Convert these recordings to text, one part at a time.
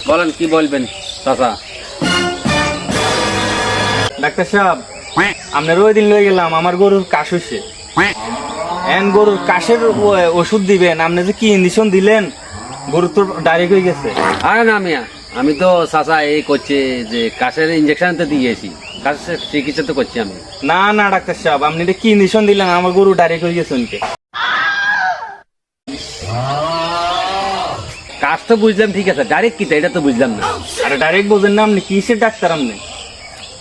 বলেন কি বলবেন চাচা? ডাক্তার সাহেব, আপনার ওই দিন লয়ে গেলাম আমার গরুর কাশ হইছে। গরুর কাশের ওষুধ দিবেন, আপনি যে কি ইঞ্জেকশন দিলেন, গরু তো ডাইরেক্ট হয়ে গেছে। আরে না মিয়া, আমি তো চাচা এই করছি যে কাশের ইঞ্জেকশন তো দিয়েছি, কাশের চিকিৎসা তো করছি আমি। না না ডাক্তার সাহেব, আপনি এটা কি ইঞ্জেকশন দিলেন, আমার গরু ডাইরেক্ট হয়ে গেছে উনকে। কাজ তো বুঝলাম, ঠিক আছে, ডাইরেক্ট কি এটা তো বুঝলাম না। আরে ডাইরেক্ট বোঝেন না, আপনি কিসের ডাক্তার?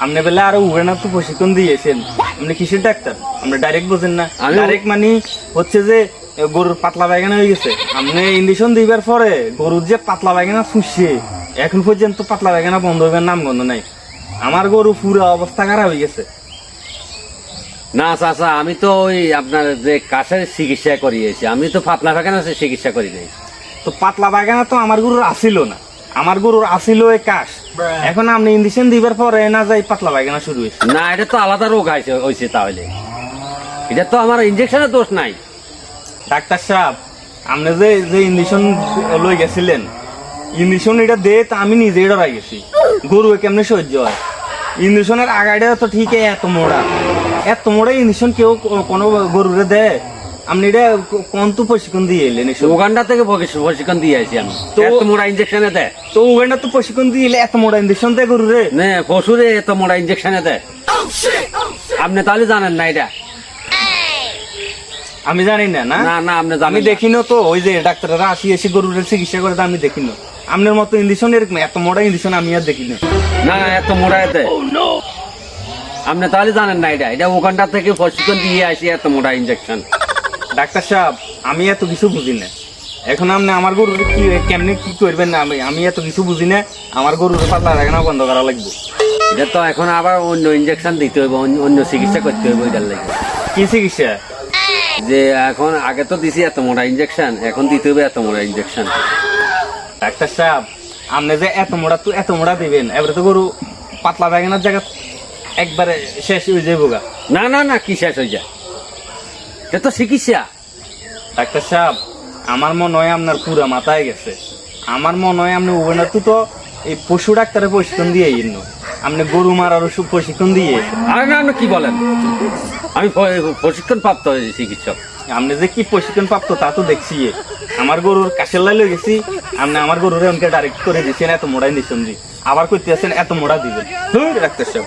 আপনি বেলা আরো উড়ানা তো প্রশিক্ষণ দিয়েছেন, আপনি কিসের ডাক্তার? আপনি ডাইরেক্ট বোঝেন না। ডাইরেক্ট মানে হচ্ছে যে গরুর পাতলা পায়খানা হয়ে গেছে, আপনি ইঞ্জেকশন দিবার পরে গরুর যে পাতলা পায়খানা ফুসছে, এখন পর্যন্ত পাতলা পায়খানা বন্ধ হইবার নাম গন্ধ নাই। আমার গরু পুরো অবস্থা খারাপ হয়ে গেছে। না চাচা, আমি তো ওই আপনার যে কাশের চিকিৎসা করিয়েছি, আমি তো পাতলা পায়খানা চিকিৎসা করি নাই। তো পাতলা পায়খানা তো আমার গরুর আসিল না, আমার গরুর আসিল এই কাশ। এখন আপনি ইঞ্জেকশন দিবার পরে না যাই পাতলা পায়খানা শুরু হয়েছে। না, এটা তো আলাদা রোগ হয়েছে, তাহলে এটা তো আমার ইঞ্জেকশনের দোষ নাই। ডাক্তার সাহেব, আপনি যে যে ইঞ্জেকশন লই গেছিলেন, ইঞ্জেকশন এটা দে তা আমি নিজে ডরাই গেছি, গরু কেমনে সহ্য হয়? ইঞ্জেকশনের আগাইটা তো ঠিক এত মোড়া ইঞ্জেকশন কেউ কোনো গরুরে দেয়? আপনি এটা কোন তো প্রশিক্ষণ দিয়ে এলেন? উগান্ডা থেকে প্রশিক্ষণ দিয়ে আসি আমি। তো এত মোড়া ইঞ্জেকশনে দেয়? তো ওখানে তো প্রশিক্ষণ দিয়ে এলে এত মোড়া ইঞ্জেকশন দেয় গরুরে? না, পশুরে এত মোড়া ইঞ্জেকশনে দেয়? আপনি তাহলে জানেন না এটা? আমি জানি না। না না, আপনি আমি দেখিনো তো, ওই যে ডাক্তাররা আসি এসে গরুরের চিকিৎসা করে, আমি দেখিনো। আপনার মতো ইঞ্জেকশন এরকম এত মোড়া ইঞ্জেকশন আমি আর দেখিনি। না, এত মোড়া এতে আপনি তাহলে জানেন না এটা? এটা ওখানটা থেকে প্রশিক্ষণ দিয়ে আসি, এত মোড়া ইঞ্জেকশন। ডাক্তার সাহেব, আমি এত কিছু বুঝি না। এখন আপনি আমার গরুর কি কেমনে কি করবেন না, আমি এত কিছু বুঝি না। আমার গরুর পাতলা পায়খানা বন্ধ করা লাগবে। এটা তো এখন আবার অন্য ইঞ্জেকশন দিতে হইব, অন্য চিকিৎসা করতে হইব এটার লাগে। কি চিকিৎসা? যে এখন আগে তো দিছি এত মোড়া ইঞ্জেকশন, এখন দিতে হবে এত মোড়া ইঞ্জেকশন। ডাক্তার সাহেব, আপনি যে এত মোড়া দিবেন, এবারে তো গরু পাতলা পায়খানার জায়গা একবারে শেষ হয়ে যাবো গা। না, কি শেষ হয়ে যায়? এটা তো চিকিৎসা। ডাক্তার সাহেব, আমার মনে হয় আপনার পুরা মাথায় গেছে। আমার মনে হয় আপনি ওখানে তো এই পশু ডাক্তারের প্রশিক্ষণ দিয়ে আপনি গরু মারার প্রশিক্ষণ দিয়ে। আরে না, কি বলেন? আমি প্রশিক্ষণ প্রাপ্ত চিকিৎসক। আপনি যে কি প্রশিক্ষণ প্রাপ্ত তা তো দেখছি। আমার গরুর কাশের লাই লয়ে গেছি, আপনি আমার গরুরে আমাকে ডাইরেক্ট করে দিচ্ছেন এত মোড়াই নিচ্ছেন দি, আবার করতে আছেন এত মোড়া দিবেন। ডাক্তার সাহেব